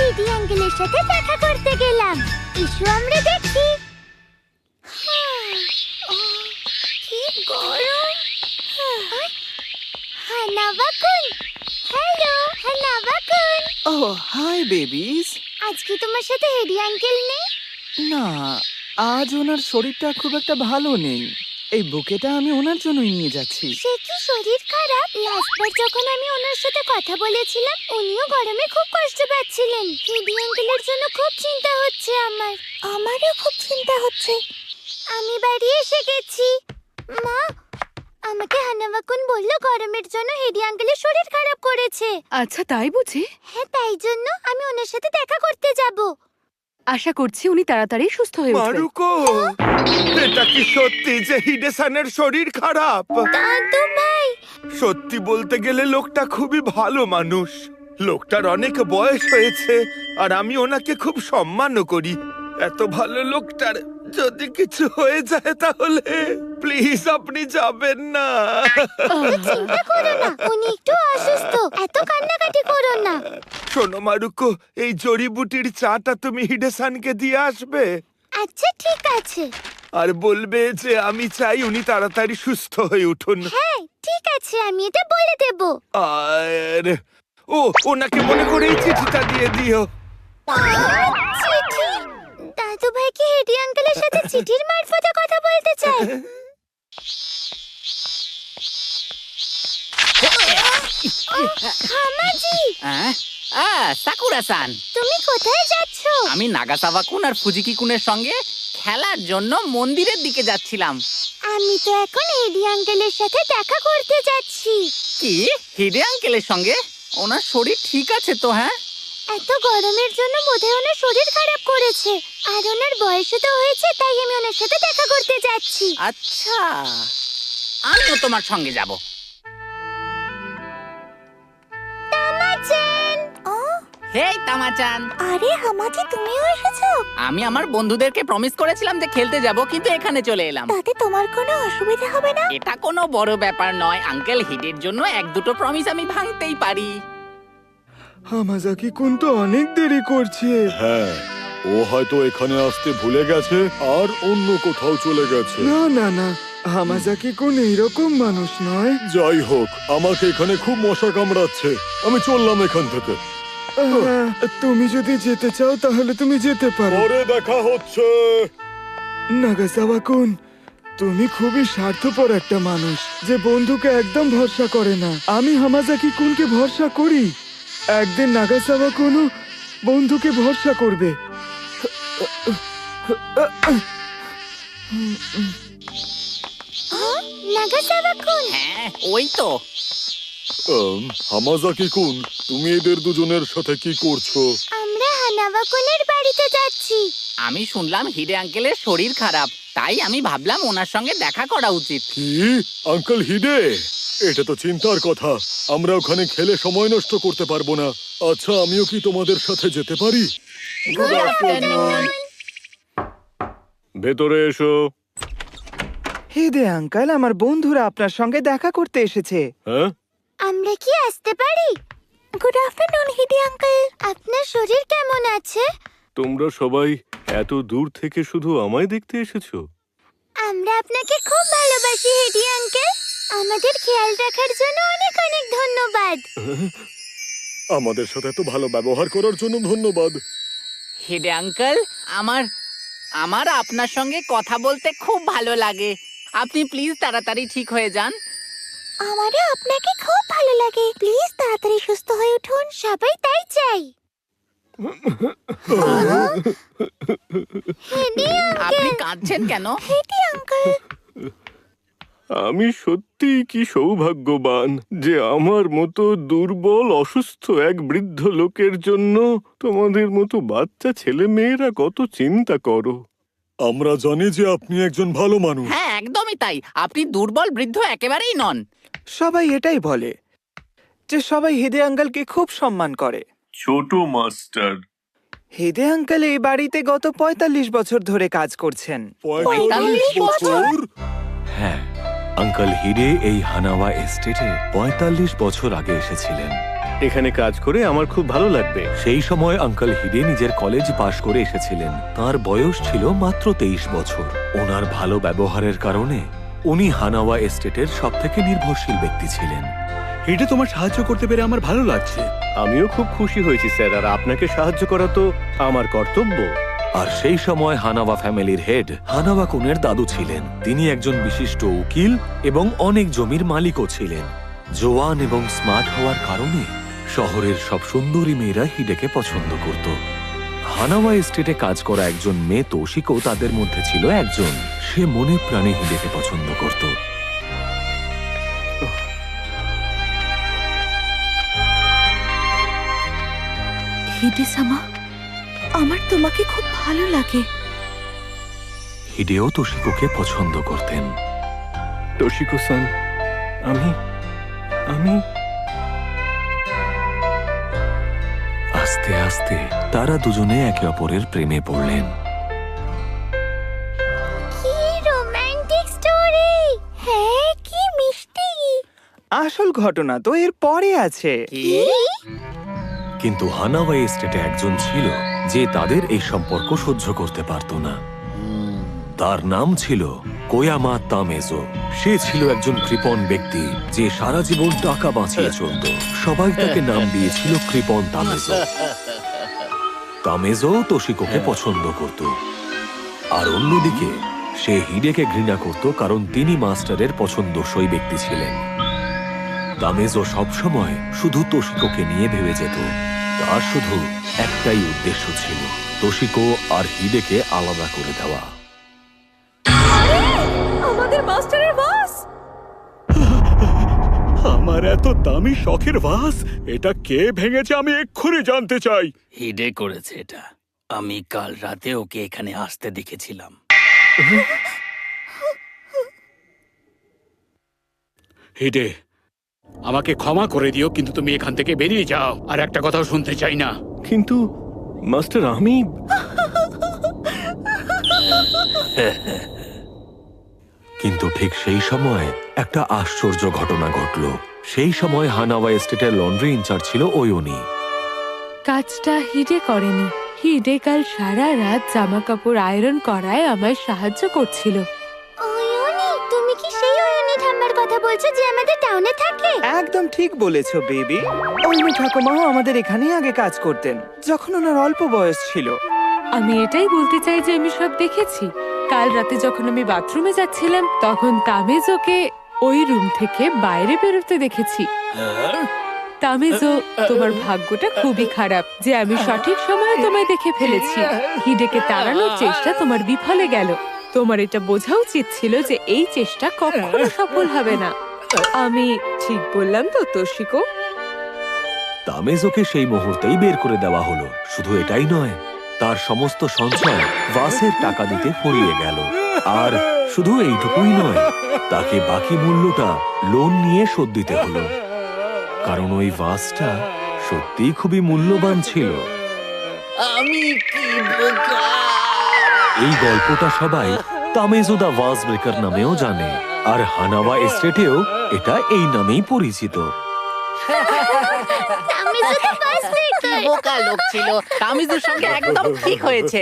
হেডি আঙ্কেলের সাথে দেখা করতে গেলাম। এসো আমরা দেখি। কি গরম! হানাবা-কুন, হ্যালো হানাবা-কুন। ওহ হাই বেবিস। আজ কি তোমার সাথে হেডি আঙ্কেল নেই? না, আজ ওনার শরীরটা খুব একটা ভালো নেই। এই বুকেটা আমি ওনার জন্যই নিয়ে যাচ্ছি। সে কি শরীর খারাপ? লাস্টবার যখন আমি ওনার সাথে কথা বলেছিলাম, উনিও গরমে খুব কষ্ট পাচ্ছিলেন। হেডি আঙ্কেলের জন্য খুব চিন্তা হচ্ছে আমার। আমারও খুব চিন্তা হচ্ছে। আমি বাড়ি এসে গেছি। মা, আমাকে হানাবা-কুন বলল গরমের জন্য হেডি আঙ্কেলের শরীর খারাপ করেছে। আচ্ছা, তাই বুঝি? হ্যাঁ, তাই জন্য আমি ওনার সাথে দেখা করতে যাব। আশা করছি উনি তাড়াতাড়ি সুস্থ হয়ে উঠবেন। মারুকো, এটা কি সত্যি যে হিডে-সানের শরীর খারাপ? দাদু ভাই, সত্যি বলতে গেলে লোকটা খুবই ভালো মানুষ। লোকটার অনেক বয়স হয়েছে আর আমি ওনাকে খুব সম্মানও করি। এত ভালো লোকটার যদি কিছু হয়ে যায় তাহলে প্লিজ আপনি যাবেন না। চিন্তা করো না, উনি একটু অসুস্থ। এত কান্নাকাটি করো না। শোনো মারুকো, এই জড়িবুটির চাটা তুমি হিডে-সানকে দিয়ে আসবে আচ্ছা, ঠিক আছে। আর বলবে যে আমি চাই উনি তাড়াতাড়ি সুস্থ হয়ে উঠুন। হ্যাঁ, ঠিক আছে, আমি এটা বলে দেব। আর ওনাকে মনে করে এই চিঠিটা দিয়ে দিও। চিঠি? দাদু ভাই কি হেডি আঙ্কেলের সাথে চিঠির মারফতে কথা বলতে চায়? হামাজি, সাকুরা-সান, তুমি কোথায় যাচ্ছ? আমি নাগাসাবা-কুন আর ফুজিকি-কুনের সঙ্গে খেলার জন্য মন্দিরের দিকে যাচ্ছিলাম। আমি তো এখন হেডি আঙ্কেলের সাথে দেখা করতে যাচ্ছি। কি, হিডে আঙ্কেলের সঙ্গে? ওনার শরীর ঠিক আছে তো? হ্যাঁ, এত গরমের জন্য বোধহয় ওনার শরীর খারাপ করেছে। আর ওনার বয়সও তো হয়েছে, তাই আমি ওনার সাথে দেখা করতে যাচ্ছি। আচ্ছা, আমিও তোমার সঙ্গে যাব। তামাচান! হেই তামাচান, আরে হামাজি, তুমিও এসেছো? আমি আমার বন্ধুদেরকে প্রমিস করেছিলাম যে খেলতে যাব, কিন্তু এখানে চলে এলাম। তাতে তোমার কোনো অসুবিধা হবে না? এটা কোনো বড় ব্যাপার নয়। আঙ্কেল হিডের জন্য এক দুটো প্রমিস আমি ভাঙতেই পারি। হামাজাকি-কুন তো অনেক দেরি করছে। হ্যাঁ, ও হয়তো এখানে আসতে ভুলে গেছে আর অন্য কোথাও চলে গেছে। না না না, হামাজাকি-কুন এইরকম মানুষ নয়। যাই হোক, আমাকে এখানে খুব মশা কামড়াচ্ছে। আমি চললাম এখান থেকে। তুমি যদি যেতে চাও তাহলে তুমি যেতে পারো। পরে দেখা হচ্ছে। নাগাসাওয়া-কুন, তুমি খুবই স্বার্থপর একটা মানুষ যে বন্ধুকে একদম ভরসা করে না। আমি হামাজাকি-কুনকে ভরসা করি। একদিন নাগাসাওয়া-কুনও বন্ধুকে ভরসা করবে। নাগাসাওয়া-কুন! হ্যাঁ, ওই তো। হামাজাকি-কুন, তুমি এদের দুজনের সাথে কি করছো? আমরা হানাবা-কুনের বাড়িতে যাচ্ছি। আমি শুনলাম হিডে আঙ্কেলের শরীর খারাপ, তাই আমি ভাবলাম ওনার সঙ্গে দেখা করা উচিত। কি, আঙ্কেল হিডে? এটা তো চিন্তার কথা। আমরা ওখানে খেলে সময় নষ্ট করতে পারবো না। আচ্ছা, আমিও কি তোমাদের সাথে যেতে পারি? Good afternoon. ভেতরে এসো। হেদে আঙ্কেল, আমার বন্ধুরা আপনার সঙ্গে দেখা করতে এসেছে। হ্যাঁ, আমরা কি আসতে পারি? Good afternoon হিডি uncle. আপনার শরীর কেমন আছে? তোমরা সবাই এত দূর থেকে শুধু আমায় দেখতে এসেছো? আমরা আপনাকে খুব ভালোবাসি হিডি আঙ্কেল। আমাদের খেয়াল রাখার জন্য অনেক অনেক ধন্যবাদ। আমাদের সাথে এত ভালো ব্যবহার করার জন্য ধন্যবাদ। হিডে আঙ্কেল, আমার আপনার সঙ্গে কথা বলতে খুব ভালো লাগে। আপনি প্লিজ তাড়াতাড়ি ঠিক হয়ে যান। আমারও আপনাকে খুব ভালো লাগে। প্লিজ তাড়াতাড়ি সুস্থ হয়ে উঠুন, সবাই তাই চাই। হিডি আপনি কাঁদছেন কেন? হিডি আঙ্কেল, আমি সত্যিই কি সৌভাগ্যবান যে আমার মতো দুর্বল অসুস্থ এক বৃদ্ধ লোকের জন্য তোমাদের মতো বাচ্চা ছেলে মেয়েরা কত চিন্তা করো। আমরা জানি যে আপনি একজন ভালো মানুষ। হ্যাঁ, একদমই তাই। আপনি দুর্বল বৃদ্ধ একেবারেই নন। সবাই এটাই বলে যে সবাই হেদে আঙ্কেলকে খুব সম্মান করে। ছোট মাস্টার। হেদে আঙ্কেল এই বাড়িতে গত ৪৫ বছর ধরে কাজ করছেন। ৪৫ বছর? হ্যাঁ, আঙ্কেল হিডে এই হানাওয়া এস্টেটে ৪৫ বছর আগে এসেছিলেন। এখানে কাজ করে আমার খুব ভালো লাগবে। সেই সময় আঙ্কেল হিডে নিজের কলেজ পাশ করে এসেছিলেন। তার বয়স ছিল মাত্র 23 বছর। ওনার ভালো ব্যবহারের কারণে উনি হানাওয়া এস্টেটের সবথেকে নির্ভরশীল ব্যক্তি ছিলেন। হিডে তোমার সাহায্য করতে পেরে আমার ভালো লাগছে। আমিও খুব খুশি হয়েছি স্যার, আর আপনাকে সাহায্য করা তো আমার কর্তব্য। আর সেই সময় হানাওয়া ফ্যামিলির হেড হানাওয়া কুনের দাদু ছিলেন। তিনি একজন বিশিষ্ট উকিল এবং অনেক জমির মালিকও ছিলেন। জোয়ান এবং স্মার্ট হওয়ার কারণে শহরের সব সুন্দরী মেয়েরা হিডেকে পছন্দ করত। হানাওয়া এস্টেটে কাজ করা একজন মেয়ে তোশিকো তাদের মধ্যে ছিল একজন। সে মনে প্রাণে হিডেকে পছন্দ করত। হিডে-সামা, আমার তোমাকে খুব ভালো লাগে। হিডেও তোশিকোকে পছন্দ করতেন। তোশিকো-সান, আমি আস্তে আস্তে তারা দুজনে একে অপরের প্রেমে পড়লেন। কি রোমান্টিক স্টোরি! হ্যাঁ, কি মিষ্টি! আসল ঘটনা তো এর পরে আছে। কিন্তু হানাওয়া এস্টেটে একজন ছিল যে তাদের এই সম্পর্ক সহ্য করতে পারত না। তার নাম ছিল কোয়ামা তামেজো। সে ছিল একজন কৃপণ ব্যক্তি যে সারা জীবন টাকা বাঁচিয়ে চলত। সবাই তাকে নাম দিয়েছিল কৃপণ তামেজো। তামেজো তোশিকোকে পছন্দ করত, আর অন্যদিকে সে হিডেকে ঘৃণা করত কারণ তিনি মাস্টারের পছন্দসই ব্যক্তি ছিলেন। তামেজো সবসময় শুধু তোশিকোকে নিয়ে ভেবে যেত। তার শুধু একটাই উদ্দেশ্য ছিল, তোশিকো আর হিডেকে আলাদা করে দেওয়া। আমাদের মাস্টারের বাস! আমার এত দামি শখের ভাস, এটা কে ভেঙেছে আমি এক্ষুনি জানতে চাই। হিডে করেছে এটা। আমি কাল রাতে ওকে এখানে আসতে দেখেছিলাম। হিডে, আমাকে ক্ষমা করে দিও, কিন্তু তুমি এখান থেকে বেরিয়ে যাও। আর একটা কথাও শুনতে চাই না। কিন্তু মাস্টার, আমি কিন্তু ঠিক সেই সময় একটা আশ্চর্য ঘটনা ঘটল। সেই সময় হানাওয়া এস্টেটের লন্ড্রি ইনচার্জ ছিল ওয়োনি। কাজটা হিডে করেনি। হিডে কাল সারা রাত জামা কাপড় আয়রন করায় আমায় সাহায্য করছিল। ওয়োনি, তুমি কি সেই ওয়োনি ঠাম্মার কথা বলছো যে আমাদের টাউনে থাকে? একদম ঠিক বলেছো বেবি। ওই ঠাকুমাও আমাদের এখানেই আগে কাজ করতেন, যখন ওনার অল্প বয়স ছিল। আমি এটাই বলতে চাই যে আমি সব দেখেছি। কাল রাতে যখন আমি বাথরুমে যাচ্ছিলাম তখন তামেজোকে ওই রুম থেকে বাইরে বেরোতে দেখেছি। তামেজো, তোমার ভাগ্যটা খুবই খারাপ যে আমি সঠিক সময়ে তোমায় দেখে ফেলেছি। হিডেকে তাড়ানোর চেষ্টা তোমার বিফলে গেল। তোমার এটা বোঝা উচিত ছিল যে এই চেষ্টা কখনো সফল হবে না। আমি ঠিক বললাম তো তোশিকো? তামেজোকে সেই মুহূর্তেই বের করে দেওয়া হলো। শুধু এটাই নয়, তার সমস্ত সঞ্চয় ভাসের টাকা দিতে ফুরিয়ে গেল। আর শুধু এইটুকুই নয়, তাকে বাকি মূল্যটা লোন নিয়ে শোধ দিতে হলো, কারণ ওই ভাসটা সত্যিই খুবই মূল্যবান ছিল। আমি কি বোকা! এই গল্পটা সবাই তামেজো দা ভাস ব্রেকার নামেও জানে, আর হানাওয়া এস্টেটেও এটা এই নামেই পরিচিত। আমি শুধু বাস ব্রেকার। বোকা লোক ছিল। তামিজুর সঙ্গে একদম ঠিক হয়েছে।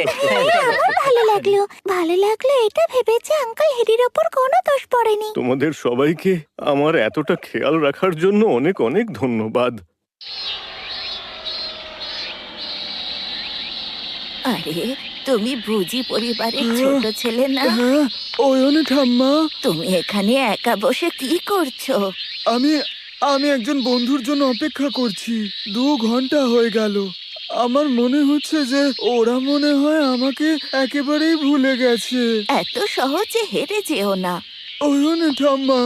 ভালো লাগলো, ভালো লাগলো এটা ভেবে যে আঙ্কেল হিডির ওপর কোনো দোষ পড়েনি। তোমাদের সবাইকে আমার এতটা খেয়াল রাখার জন্য অনেক অনেক ধন্যবাদ। আরে, তুমি বুঝি পরিবারের ছোট ছেলে না? হ্যাঁ, ওয়োনি ঠাম্মা। তুমি এখানে একা বসে কি করছো? আমি একজন বন্ধুর জন্য অপেক্ষা করছি। 2 ঘন্টা হয়ে গেল। আমার মনে হচ্ছে যে ওরা মনে হয় আমাকে একেবারেই ভুলে গেছে। এত সহজে হেরে যেও না। ওয়োনি ঠাম্মা।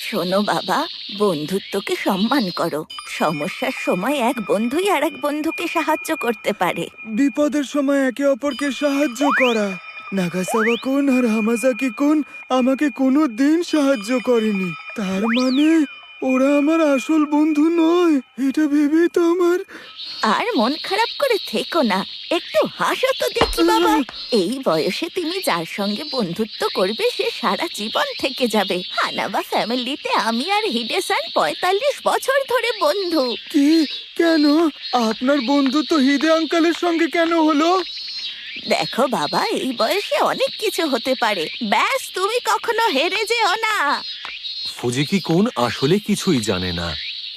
শোনো বাবা, বন্ধুত্বকে সম্মান করো। সমস্যার সময় এক বন্ধুই আর এক বন্ধুকে সাহায্য করতে পারে। বিপদের সময় একে অপরকে সাহায্য করা। নাগাসাওয়া কুন আর হামাজাকি কুন আমাকে কোনো দিন সাহায্য করেনি। তার মানে ওরা আমার আসল বন্ধু নয়, এটা ভেবেই তো আমার। আর মন খারাপ করে থেকো না, একটু হাসো তো দেখি বাবা। এই বয়সে তুমি যার সঙ্গে বন্ধুত্ব করবে সে সারা জীবন থেকে যাবে। হানাবা ফ্যামিলিতে আমি আর হিডেসান 45 বছর ধরে বন্ধু। কি? কেন? আপনার বন্ধুত্ব হিদে আঙ্কেলের সঙ্গে কেন হলো? দেখো বাবা, এই বয়সে অনেক কিছু হতে পারে, ব্যাস তুমি কখনো হেরে যেও না। ফুজিকি কুন আসলে কিছুই জানে না।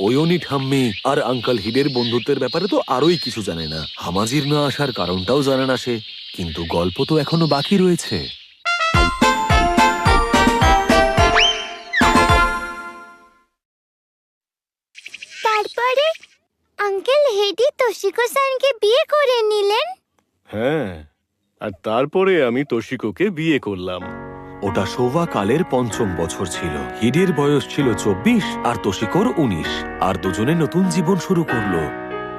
ওয়নি ঠাম্মি আর আঙ্কেল হিডের বন্ধুত্বের ব্যাপারে তো আরোই কিছু জানে না। হামাজির না আসার কারণটাও জানে না সে। কিন্তু গল্প তো এখনো বাকি রয়েছে। তারপরে আঙ্কেল হেডি তোশিকো সানকে বিয়ে করে নিলেন। হ্যাঁ, আর তারপরে আমি তোশিকোকে বিয়ে করলাম। ওটা শোভা কালের 5ম বছর ছিল। হিডের বয়স ছিল 24 আর তোশিকোর 19, আর দুজনে নতুন জীবন শুরু করলো।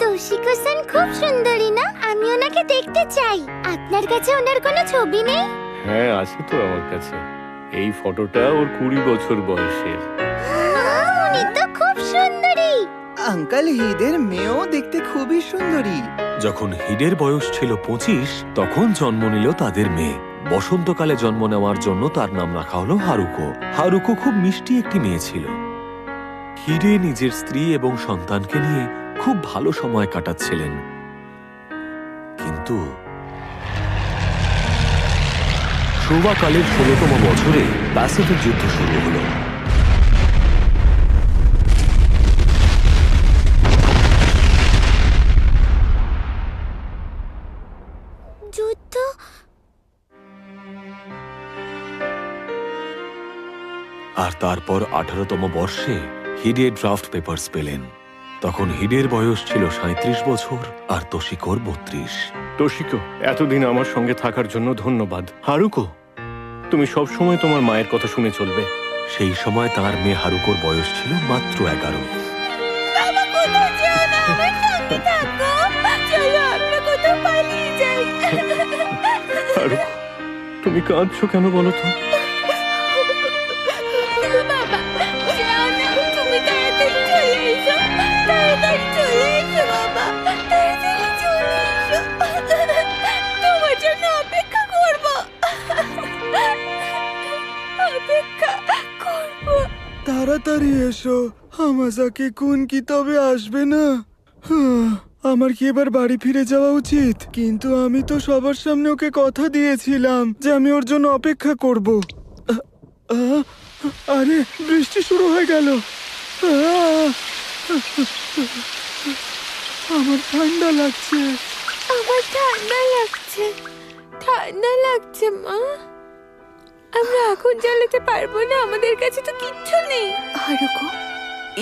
তোশিকো সান খুব সুন্দরী না? আমি ওনাকে দেখতে চাই। আপনার কাছে ওনার কোনো ছবি নেই? হ্যাঁ, আছে তো আমার কাছে। এই ফটোটা ওর 20 বছর বয়সের। উনি তো খুব সুন্দরী। আঙ্কেল হিদের মেয়েও দেখতে খুবই সুন্দরী। যখন হিডের বয়স ছিল 25, তখন জন্ম নিল তাদের মেয়ে। বসন্তকালে জন্ম নেওয়ার জন্য তার নাম রাখা হলো হারুকো। হারুকো খুব মিষ্টি একটি মেয়ে ছিল। হিডে নিজের স্ত্রী এবং সন্তানকে নিয়ে খুব ভালো সময় কাটাচ্ছিলেন। কিন্তু শোভাকালের 16তম বছরে প্যাসিফিক যুদ্ধ শুরু হলো। যুদ্ধ? আর তারপর 18তম বর্ষে হিডে ড্রাফট পেপারস পেলেন। তখন হিডের বয়স ছিল 37 বছর আর তোশিকোর 32। তোশিকো, এতদিন আমার সঙ্গে থাকার জন্য ধন্যবাদ। হারুকো, তুমি সব সময় তোমার মায়ের কথা শুনে চলবে। সেই সময় তার মেয়ে হারুকোর বয়স ছিল মাত্র 11। বাবা, কোথাও যেও না, আমার সঙ্গে থাকো। চলো আমরা কোথাও পালিয়ে যাই। হারুকো, তুমি কাঁদছো কেন বলো তো? বাবা, যেও না, তুমি তাড়াতাড়ি চলে এসো। তাড়াতাড়ি চলে এসো বাবা, তাড়াতাড়ি চলে এসো। তোমার জন্য অপেক্ষা করব। অপেক্ষা করব। তাড়াতাড়ি এসো। হামাজাকি কুন কি তবে আসবে না? আমার কি এবার বাড়ি ফিরে যাওয়া উচিত? কিন্তু আমি তো সবার সামনে ওকে কথা দিয়েছিলাম যে আমি ওর জন্য অপেক্ষা করব। আরে, বৃষ্টি শুরু হয়ে গেল। আমার ঠান্ডা লাগছে। আমার ঠান্ডা লাগছে। ঠান্ডা লাগছে মা। আমরা আগুন জ্বালাতে পারবো না, আমাদের কাছে তো কিচ্ছু নেই। হারুকো,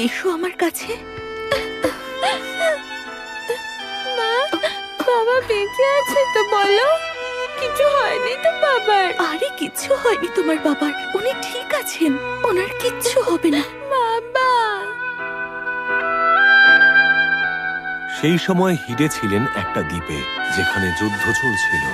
এসো আমার কাছে। মা, বাবা বেঁচে আছে তো? বলো, কিছু হয়নি তো বাবার? আরে কিচ্ছু হয়নি তোমার বাবার, উনি ঠিক আছেন, ওনার কিচ্ছু হবে না। বাবা। সেই সময় হিডে ছিলেন একটা দ্বীপে, যেখানে যুদ্ধ চলছিল।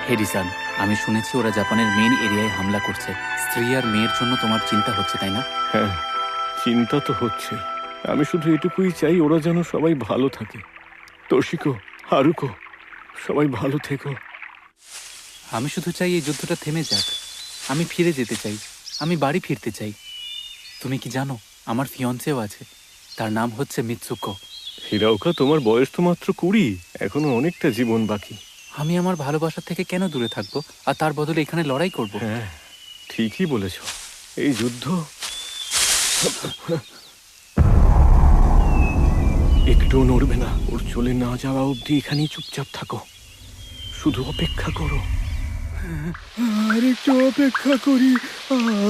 হেডিসান, আমি শুনেছি ওরা জাপানের মেইন এরিয়ায় হামলা করছে। স্ত্রী আর মেয়ের জন্য তোমার চিন্তা হচ্ছে, তাই না? হ্যাঁ, চিন্তা তো হচ্ছে। আমি শুধু এটুকুই চাই ওরা যেন সবাই ভালো থাকে। তোশিকো, হারুকো, সবাই ভালো থেকো। আমি শুধু চাই এই যুদ্ধটা থেমে যাক। আমি ফিরে যেতে চাই, আমি বাড়ি ফিরতে চাই। তুমি কি জানো, আমার ফিয়ন্সেও আছে, তার নাম হচ্ছে মিৎসুকো। হিরাওকা, তোমার বয়স তো মাত্র 20, এখনো অনেকটা জীবন বাকি। আমি আমার ভালোবাসা থেকে কেন দূরে থাকবো আর তার বদলে এখানে লড়াই করব? হ্যাঁ, ঠিকই বলেছ। এই যুদ্ধ একটু নড়বে না। ওর চলে না যাওয়া অবধি এখানেই চুপচাপ থাকো, শুধু অপেক্ষা করো। আর একটু অপেক্ষা করি।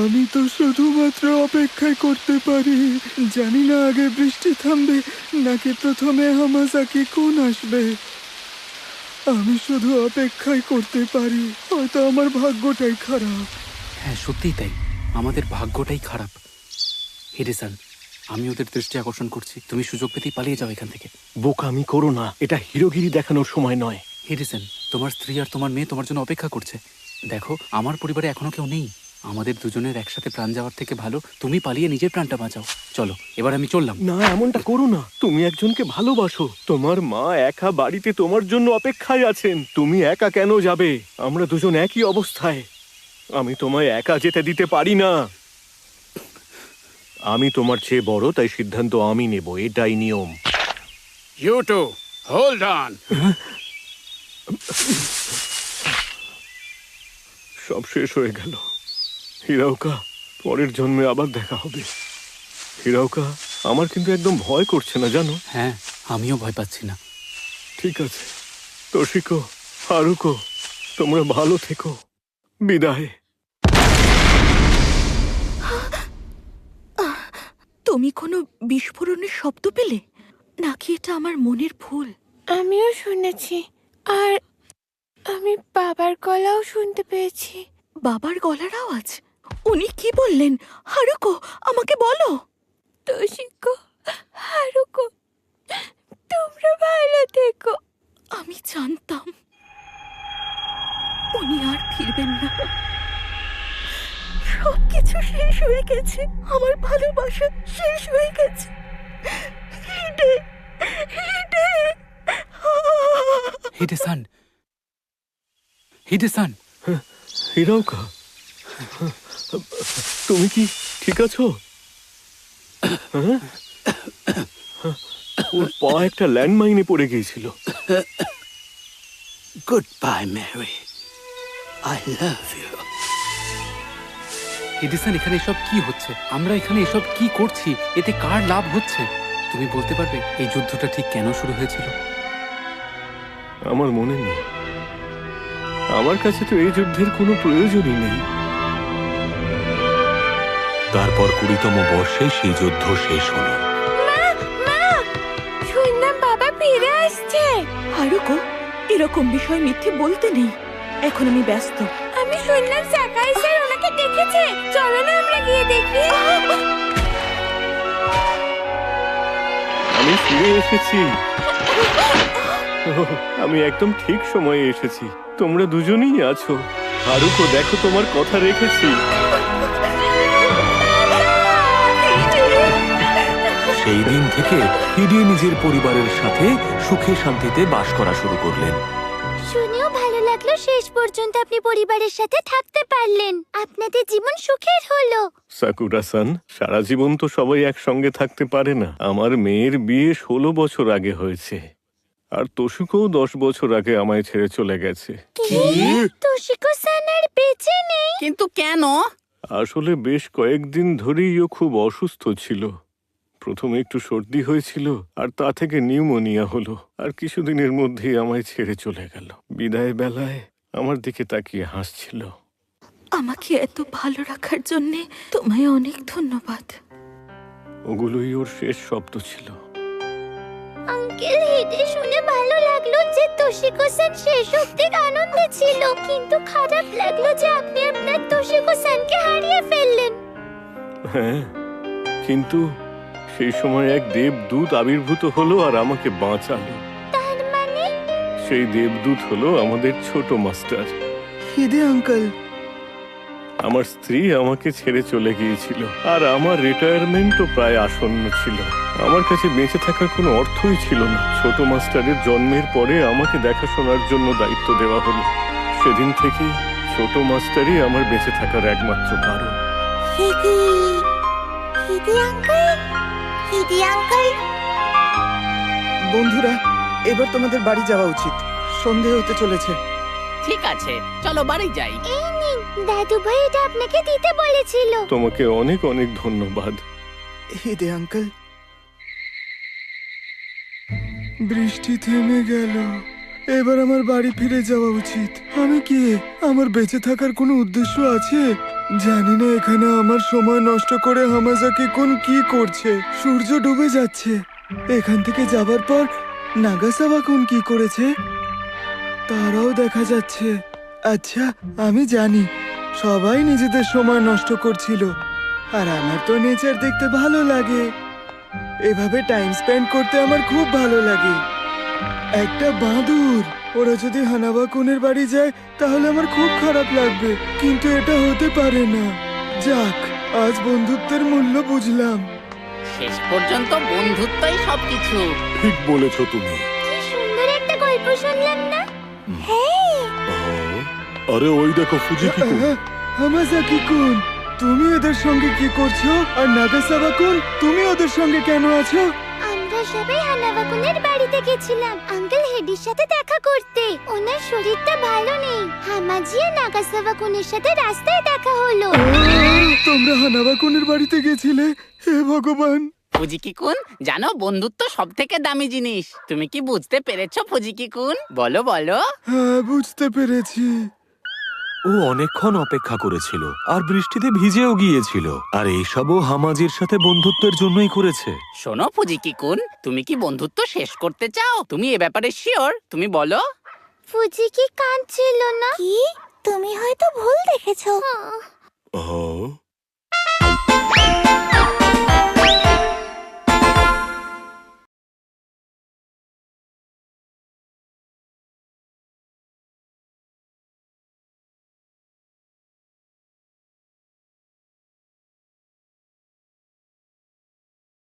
আমি তো শুধুমাত্র অপেক্ষাই করতে পারি। জানি না আগে বৃষ্টি থামবে নাকি প্রথমে হামাজাকি কুন আসবে। আমি শুধু অপেক্ষাই করতে পারি। হয়তো আমার ভাগ্যটাই খারাপ। হ্যাঁ, সত্যিই তাই, আমাদের ভাগ্যটাই খারাপ। হিডেসান, আমি ওদের দৃষ্টি আকর্ষণ করছি, তুমি সুযোগ পেতেই পালিয়ে যাও এখান থেকে। বোকামি করো না, এটা হিরোগিরি দেখানোর সময় নয়। হিডেসান, তোমার স্ত্রী আর তোমার মেয়ে তোমার জন্য অপেক্ষা করছে। দেখো, আমার পরিবারে এখনো কেউ নেই, আমাদের দুজনের একসাথে প্রাণ যাওয়ার থেকে ভালো তুমি পালিয়ে নিজের প্রাণটা বাঁচাও। চলো এবার আমি চললাম। না, এমনটা করো না। তুমি একজনকে ভালোবাসো। তোমার মা একা বাড়িতে তোমার জন্য অপেক্ষায় আছেন। তুমি একা কেন যাবে? আমরা দুজন একই অবস্থায়। আমি তোমায় একা যেতে দিতে পারি না। আমি তোমার চেয়ে বড়, তাই সিদ্ধান্ত আমি নেব, এটাই নিয়ম। You to hold on. সব শেষ হয়ে গেল। হিরাওকা, পরের জন্মে আবার দেখা হবে। হিরাওকা, আমার কিন্তু একদম ভয় করছে না, জানো? হ্যাঁ, আমিও ভয় পাচ্ছি না। ঠিক আছে তোশিকো, হারুকো, তোমরা ভালো থেকো। বিদায়। তুমি কোনো বিস্ফোরণের শব্দ পেলে নাকি এটা আমার মনের ভুল? আমিও শুনেছি, আর আমি বাবার গলাও শুনতে পেয়েছি। বাবার গলার আওয়াজ? উনি কি বললেন? হারুকো, আমাকে বলো। তোশিকো, হারুকো, তোমরা ভালো থেকো। আমি জানতাম উনি আর ফিরবেন না। সবকিছু শেষ হয়ে গেছে, আমার ভালোবাসা শেষ হয়ে গেছে। হিডে, হিডে। হিডে-সান, হিডে-সান। হিরাওকা, তুমি কি ঠিক আছো? হ্যাঁ? ওর পা একটা ল্যান্ডমাইনে পড়ে গিয়েছিল। Good bye Mary, I love you. Hide san, এখানে এসব কি হচ্ছে? আমরা এখানে এসব কি করছি? এতে কার লাভ হচ্ছে? তুমি বলতে পারবে এই যুদ্ধটা ঠিক কেন শুরু হয়েছিল? আমার মনে নেই। আমার কাছে তো এই যুদ্ধের কোনো প্রয়োজনই নেই। তারপর 20তম বর্ষে সেই যুদ্ধ শেষ হলো। শুনলাম বাবা ফিরে আসছে। হারুকো, এরকম বিষয় মিথ্যে বলতে নেই। এখন আমি ব্যস্ত। আমি শুনলাম সাকাই স্যার ওনাকে দেখেছে। চলো না আমরা গিয়ে দেখি। আমি ফিরে এসেছি। ওহ, আমি একদম ঠিক সময়ে এসেছি। তোমরা দুজনেই আছো। হারুকো, দেখো, তোমার কথা রেখেছি। সেই দিন থেকে হিডে নিজের পরিবারের সাথে সুখে শান্তিতে বাস করা শুরু করলেন। শুনেও ভালো লাগলো শেষ পর্যন্ত আপনি পরিবারের সাথে থাকতে পারলেন। আপনাদের জীবন সুখের হলো। সাকুরা-সান, সারা জীবন তো সবাই একসঙ্গে থাকতে পারে না। আমার মেয়ের বিয়ে 16 বছর আগে হয়েছে, আর তোশুকও 10 বছর আগে আমায় ছেড়ে চলে গেছে। তোশিকো-সান আর বেঁচে নেই? কিন্তু কেন? আসলে বেশ কয়েকদিন ধরেই ও খুব অসুস্থ ছিল। প্রথমে একটু সর্দি হয়েছিল, আর তা থেকে নিউমোনিয়া হলো, আর কিছুদিনের মধ্যেই আমায় ছেড়ে চলে গেল। বিদায় বেলায় আমার দিকে তাকিয়ে হাসছিল। আমাকে এত ভালো রাখার জন্যে তোমায় অনেক ধন্যবাদ। ওগুলোই ওর শেষ শব্দ ছিল। আঙ্কেল, হিডে শুনে ভালো লাগলো যে তোশিকো-সান শেষ অবধি আনন্দে ছিল, কিন্তু খারাপ লাগলো যে আপনি আপনার তোশিকো-সানকে হারিয়ে ফেললেন। হ্যাঁ, কিন্তু সেই সময় এক দেবদূত আবির্ভূত হলো আর আমাকে বাঁচালো। তার মানে? সেই দেবদূত হলো আমাদের ছোট মাস্টার। হিদে আঙ্কেল, আমার স্ত্রী আমাকে ছেড়ে চলে গিয়েছিল, আর আমার রিটায়ারমেন্টও প্রায় আসন্ন ছিল। আমার কাছে বেঁচে থাকার কোনো অর্থই ছিল না। ছোট মাস্টারের জন্মের পরে আমাকে দেখাশোনার জন্য দায়িত্ব দেওয়া হলো। সেদিন থেকেই ছোট মাস্টারই আমার বেঁচে থাকার একমাত্র কারণ। হিদে আঙ্কেল, হিদে আঙ্কেল। বন্ধুরা, এবার তোমাদের বাড়ি যাওয়া উচিত। সন্ধে হতে চলেছে। ঠিক আছে, চলো বাড়ি যাই। এই নিন, দাদু ভাই এটা আপনাকে দিতে বলেছিল। তোমাকে অনেক অনেক ধন্যবাদ। হিদে আঙ্কেল। বৃষ্টি থেমে গেল। এবার আমার বাড়ি ফিরে যাওয়া উচিত। আমি কি, আমার বেঁচে থাকার কোনো উদ্দেশ্য আছে? জানি না এখানে আমার সময় নষ্ট করে হামাজাকি কুন কি করছে। সূর্য ডুবে যাচ্ছে। এখান থেকে যাবার পর নাগাসাওয়া কুন কি করেছে তারাও দেখা যাচ্ছে। আচ্ছা, আমি জানি সবাই নিজেদের সময় নষ্ট করছিল, আর আমার তো নেচার দেখতে ভালো লাগে। এভাবে টাইম স্পেন্ড করতে আমার খুব ভালো লাগে। একটা বাঁদর, ও ওরা যদি হানাবা কুনের বাড়ি যায় তাহলে আমার খুব খারাপ লাগবে, কিন্তু এটা হতে পারে না। যাক, আজ বন্ধুত্বের মূল্য বুঝলাম। শেষ পর্যন্ত বন্ধুত্বই সবকিছু। ঠিক বলেছো তুমি। কি সুন্দর একটা গল্প শুনলাম না? হ্যাঁ, আরে ওই দেখো ফুজিকি-কুন। হামাজাকি-কুন, তুমি এদের সঙ্গে কি করছো? আর নাগাসাবা-কুন, তুমি ওদের সঙ্গে কেন আছো? আমরা সবাই হানাবাকুনের বাড়িতে গেছিলাম আঙ্কেল হেডির সাথে দেখা করতে। ওনার শরীরটা ভালো নেই। হামাজি আর নাগাসাবাকুনের সাথে রাস্তায় দেখা হলো। তোমরা হানাবা-কুনের বাড়িতে গেছিলে? হে ভগবান! ফুজিকি-কুন, জানো বন্ধুত্ব সব থেকে দামি জিনিস। তুমি কি বুঝতে পেরেছো ফুজিকি-কুন? বলো বলো। হ্যাঁ, বুঝতে পেরেছি। ও অনেকক্ষণ অপেক্ষা করেছিল আর বৃষ্টিতে ভিজেও গিয়েছিল, আর এইসবও হামাজির সাথে বন্ধুত্বের জন্যই করেছে। শোনো ফুজিকি-কুন, তুমি কি বন্ধুত্ব শেষ করতে চাও? তুমি এ ব্যাপারে শিওর? তুমি বলো। ফুজিকি কাঁদছিল না? কি? তুমি হয়তো ভুল দেখেছো। ও